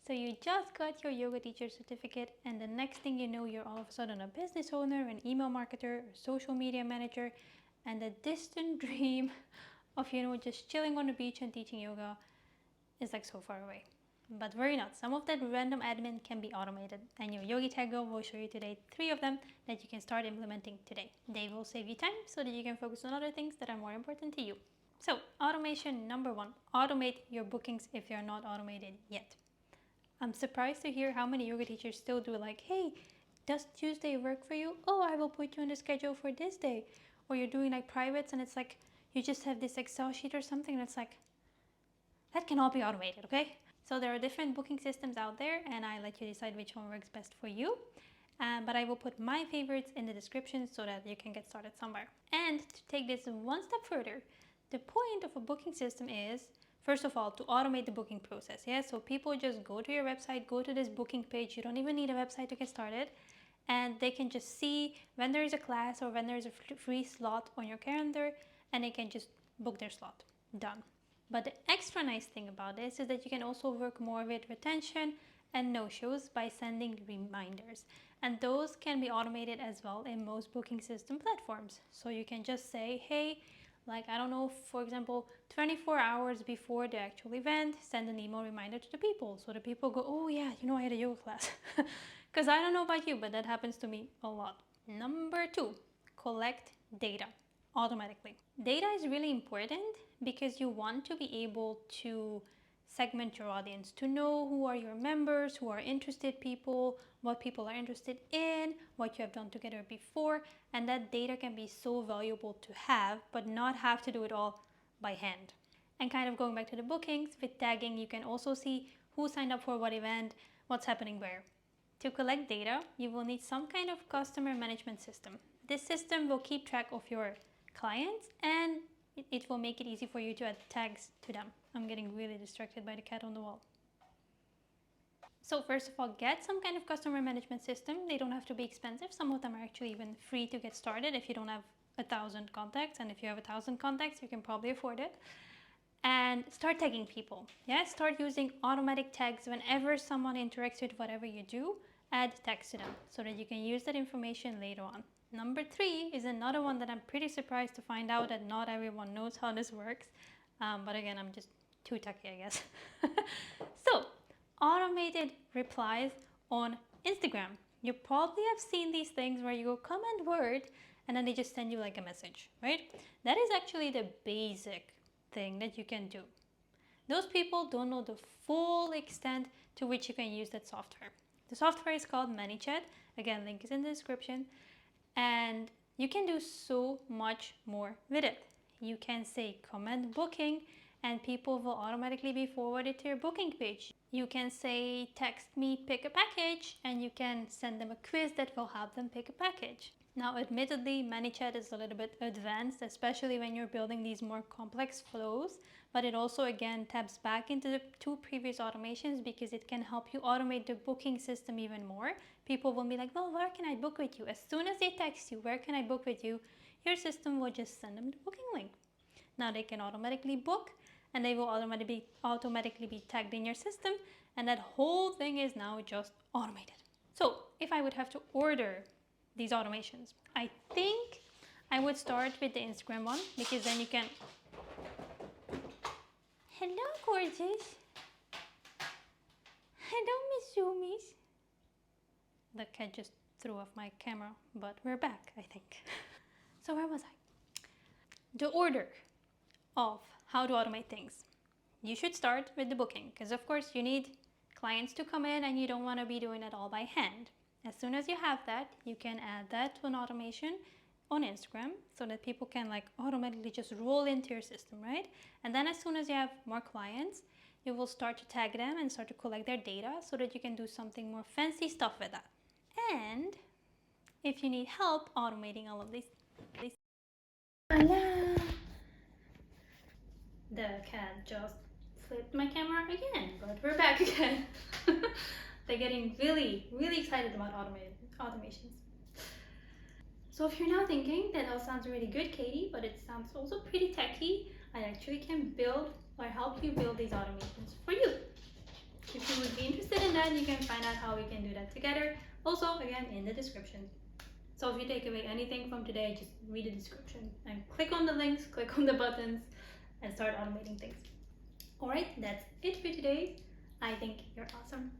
So you just got your yoga teacher certificate, and the next thing you know, you're all of a sudden a business owner, an email marketer, a social media manager, and the distant dream of, just chilling on the beach and teaching yoga is like so far away. But worry not, some of that random admin can be automated, and your Yogi Tag Girl will show you today 3 of them that you can start implementing today. They will save you time so that you can focus on other things that are more important to you. So, automation number 1, automate your bookings if they are not automated yet. I'm surprised to hear how many yoga teachers still do like, hey, does Tuesday work for you? Oh, I will put you on the schedule for this day. Or you're doing like privates and it's like, you just have this Excel sheet or something and it's like, that can all be automated, okay? So there are different booking systems out there and I let you decide which one works best for you. But I will put my favorites in the description so that you can get started somewhere. And to take this one step further, the point of a booking system is, first of all, to automate the booking process. Yeah, so people just go to your website, go to this booking page. You don't even need a website to get started. And they can just see when there is a class or when there is a free slot on your calendar and they can just book their slot. Done. But the extra nice thing about this is that you can also work more with retention and no-shows by sending reminders. And those can be automated as well in most booking system platforms. So you can just say, hey, like, I don't know, for example, 24 hours before the actual event, send an email reminder to the people. So the people go, oh yeah, I had a yoga class. Because I don't know about you, but that happens to me a lot. Number 2, collect data automatically. Data is really important because you want to be able to segment your audience, to know who are your members, who are interested people, what people are interested in, what you have done together before, and that data can be so valuable to have, but not have to do it all by hand. And kind of going back to the bookings, with tagging, you can also see who signed up for what event, what's happening where. To collect data, you will need some kind of customer management system. This system will keep track of your clients and it will make it easy for you to add tags to them. I'm getting really distracted by the cat on the wall. So first of all, get some kind of customer management system. They don't have to be expensive. Some of them are actually even free to get started if you don't have 1,000 contacts. And if you have 1,000 contacts, you can probably afford it. And start tagging people. Yeah, start using automatic tags whenever someone interacts with whatever you do. Add tags to them so that you can use that information later on. Number 3 is another one that I'm pretty surprised to find out that not everyone knows how this works. But again, I'm just too techy, I guess. So, automated replies on Instagram. You probably have seen these things where you go comment word and then they just send you like a message, right? That is actually the basic thing that you can do. Those people don't know the full extent to which you can use that software. The software is called ManyChat. Again, link is in the description. And you can do so much more with it. You can say comment booking and people will automatically be forwarded to your booking page. You can say text me pick a package and you can send them a quiz that will help them pick a package. Now admittedly, ManyChat is a little bit advanced, especially when you're building these more complex flows, but it also again taps back into the 2 previous automations because it can help you automate the booking system even more. People will be like, well, where can I book with you? As soon as they text you, where can I book with you? Your system will just send them the booking link. Now they can automatically book and they will automatically be tagged in your system, and that whole thing is now just automated. So if I would have to order these automations, I think I would start with the Instagram one because then you can... Hello, gorgeous. Hello, Miss Zoomies. The cat just threw off my camera, but we're back, I think. So where was I? The order of how to automate things. You should start with the booking because of course you need clients to come in and you don't want to be doing it all by hand. As soon as you have that, you can add that to an automation on Instagram so that people can like automatically just roll into your system, right? And then as soon as you have more clients, you will start to tag them and start to collect their data so that you can do something more fancy stuff with that. And if you need help automating all of these... Hola! The cat just flipped my camera again, but we're back again. They're getting really, really excited about automations. So if you're now thinking that all sounds really good, Katie, but it sounds also pretty techy, I actually can build or help you build these automations for you. If you would be interested then you can find out how we can do that together. Also, again, in the description. So if you take away anything from today, just read the description and click on the links, click on the buttons, and start automating things. Alright, that's it for today. I think you're awesome.